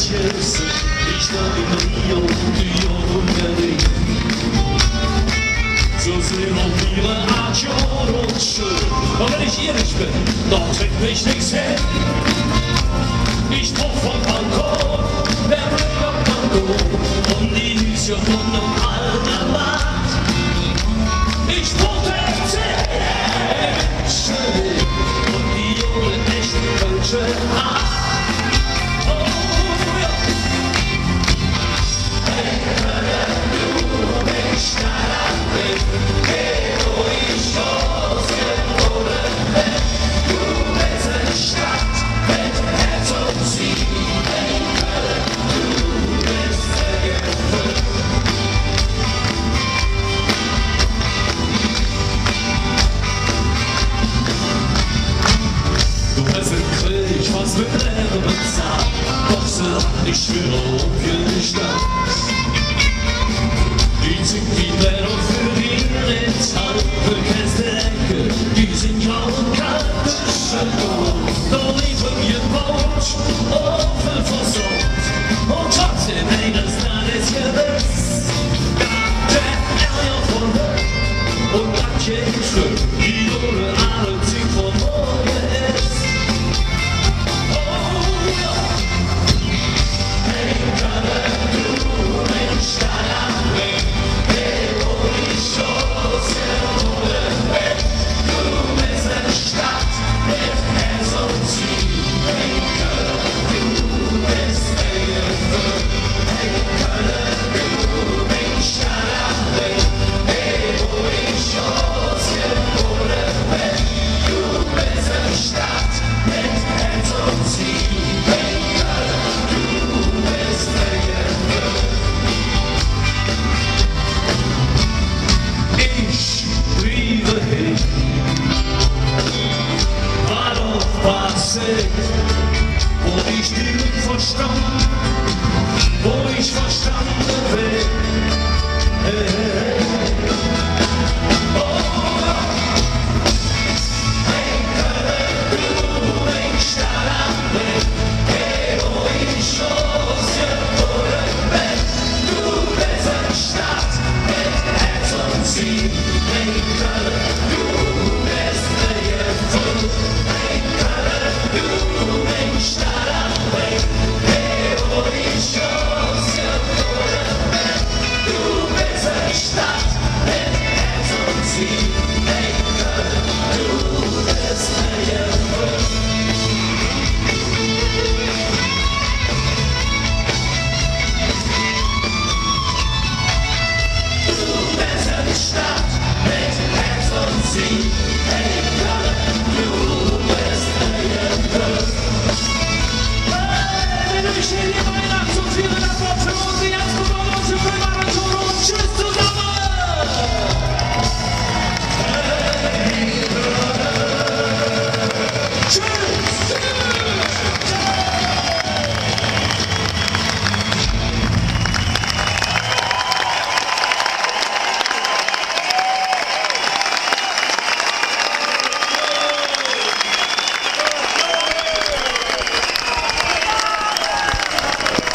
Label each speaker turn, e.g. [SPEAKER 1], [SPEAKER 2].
[SPEAKER 1] geçersin. İşte Rio diyorum yani. Sözlerin olduyla açıyor olsun. Aber ich hier nicht bin, doch trägt mich nichts hin. Ich tauch vom Balkon, wer will auf Balkon? Und die Hüse von dem alten Land. Ich wollte erzählen, schön. Und die Jungen echt kölsche Art. Was mit Lärmen sagt, doch sag ich will auf jede Stadt. Die singt wie Bären für ihre Zeit, bekennst die Ecke, die sind grau und kalt. Da leben wir Boot, offen versorgt, und trotzdem eines Tages gewiss. Der Ärger von Höhe und manche Schritt, die ohne alle Ting von morgen ist. Und ich bin verstanden.